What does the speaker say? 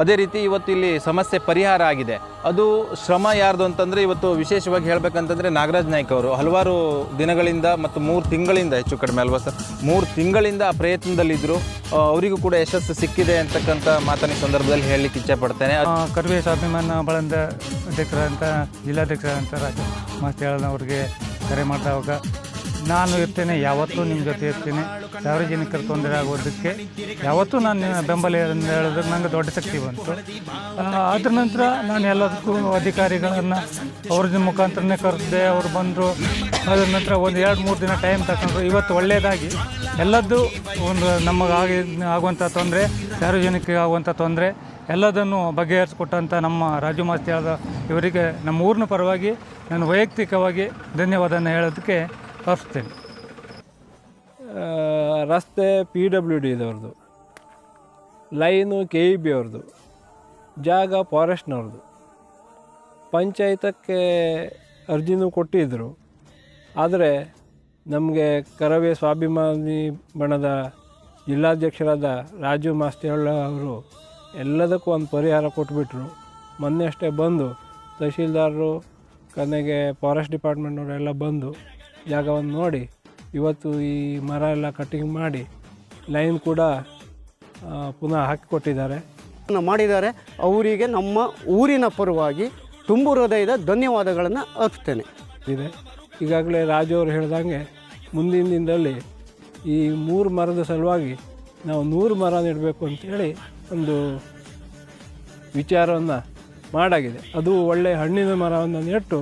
ಅದೇ ರೀತಿ ಇವತ್ತು ಇಲ್ಲಿ ಸಮಸ್ಯೆ ಪರಿಹಾರ ಆಗಿದೆ. ಅದು ಶ್ರಮ ಯಾರ್ದು ಅಂತಂದರೆ ಇವತ್ತು ವಿಶೇಷವಾಗಿ ಹೇಳಬೇಕಂತಂದರೆ ನಾಗರಾಜ್ ನಾಯ್ಕ ಅವರು ಹಲವಾರು ದಿನಗಳಿಂದ ಮತ್ತು 3 ತಿಂಗಳಿಂದ ಹೆಚ್ಚು ಕಡಿಮೆ ಅಲ್ವಾ ಸರ್, 3 ತಿಂಗಳಿಂದ ಆ ಪ್ರಯತ್ನದಲ್ಲಿದ್ದರು. ಅವರಿಗೂ ಕೂಡ ಯಶಸ್ಸು ಸಿಕ್ಕಿದೆ ಅಂತಕ್ಕಂಥ ಮಾತನ್ನ ಈ ಸಂದರ್ಭದಲ್ಲಿ ಹೇಳಲಿಕ್ಕೆ ಇಚ್ಛೆ ಪಡ್ತೇನೆ. ಕರ್ವೆ ಸ್ವಾಭಿಮಾನ ಬಳಂದ ಅಧ್ಯಕ್ಷರಾದಂಥ ಜಿಲ್ಲಾಧ್ಯಕ್ಷರಾದಂಥ ರಾಜು ಮಾಸ್ತಿಯಾಳನವ್ರಿಗೆ ಕರೆ ಮಾಡಿದವಾಗ ನಾನು ಇರ್ತೇನೆ, ಯಾವತ್ತೂ ನಿಮ್ಮ ಜೊತೆ ಇರ್ತೀನಿ, ಸಾರ್ವಜನಿಕರ ತೊಂದರೆ ಆಗೋದಕ್ಕೆ ಯಾವತ್ತೂ ನಾನು ಬೆಂಬಲ ಹೇಳೋದಕ್ಕೆ ನನಗೆ ದೊಡ್ಡ ಶಕ್ತಿ ಬಂತು. ಅದ್ರ ನಂತರ ನಾನು ಎಲ್ಲದಕ್ಕೂ ಅಧಿಕಾರಿಗಳನ್ನು ಅವ್ರ ಮುಖಾಂತರನೇ ಕರೆದೆ. ಅವ್ರು ಬಂದರು. ಅದ್ರ ನಂತರ ಒಂದು 2-3 ದಿನ ಟೈಮ್ ತಗೊಂಡ್ರು. ಇವತ್ತು ಒಳ್ಳೆಯದಾಗಿ ಎಲ್ಲದ್ದು ಒಂದು ನಮಗೆ ಆಗುವಂಥ ತೊಂದರೆ, ಸಾರ್ವಜನಿಕರಿಗೆ ಆಗುವಂಥ ತೊಂದರೆ ಎಲ್ಲದನ್ನು ಬಗೆಹರಿಸ್ಕೊಟ್ಟಂಥ ನಮ್ಮ ರಾಜು ಮಾಸ್ತಿಯಾಳ ಇವರಿಗೆ ನಮ್ಮ ಊರಿನ ಪರವಾಗಿ ನಾನು ವೈಯಕ್ತಿಕವಾಗಿ ಧನ್ಯವಾದನ ಹೇಳೋದಕ್ಕೆ ಬಯಸ್ತೇನೆ. ರಸ್ತೆ PWD ಅವ್ರದ್ದು, ಲೈನು KEB ಅವ್ರದ್ದು, ಜಾಗ ಫಾರೆಸ್ಟ್ನವ್ರದ್ದು. ಪಂಚಾಯತಕ್ಕೆ ಅರ್ಜಿನೂ ಕೊಟ್ಟಿದ್ದರು. ಆದರೆ ನಮಗೆ ಕರವೇ ಸ್ವಾಭಿಮಾನಿ ಬಣದ ಜಿಲ್ಲಾಧ್ಯಕ್ಷರಾದ ರಾಜು ಮಾಸ್ತಿಯಾಳ ಅವರು ಎಲ್ಲದಕ್ಕೂ ಒಂದು ಪರಿಹಾರ ಕೊಟ್ಬಿಟ್ರು. ಮೊನ್ನೆ ಅಷ್ಟೇ ಬಂದು ತಹಶೀಲ್ದಾರರು ಕೊನೆಗೆ ಫಾರೆಸ್ಟ್ ಡಿಪಾರ್ಟ್ಮೆಂಟ್ನವರು ಎಲ್ಲ ಬಂದು ಜಾಗವನ್ನು ನೋಡಿ ಇವತ್ತು ಈ ಮರ ಎಲ್ಲ ಕಟಿಂಗ್ ಮಾಡಿ ಲೈನ್ ಕೂಡ ಪುನಃ ಹಾಕಿಕೊಟ್ಟಿದ್ದಾರೆ ಮಾಡಿದ್ದಾರೆ. ಅವರಿಗೆ ನಮ್ಮ ಊರಿನ ಪರವಾಗಿ ತುಂಬು ಹೃದಯದ ಧನ್ಯವಾದಗಳನ್ನು ಅರ್ಪಿಸ್ತೇನೆ. ಇದೆ ಈಗಾಗಲೇ ರಾಜು ಅವರು ಹೇಳ್ದಂಗೆ ಮುಂದಿನ ದಿನದಲ್ಲಿ ಈ 3 ಮರದ ಸಲುವಾಗಿ ನಾವು 100 ಮರ ನೆಡಬೇಕು ಅಂತೇಳಿ ಒಂದು ವಿಚಾರವನ್ನು ಮಾಡಾಗಿದೆ. ಅದು ಒಳ್ಳೆಯ ಹಣ್ಣಿನ ಮರವನ್ನು ನೆಟ್ಟು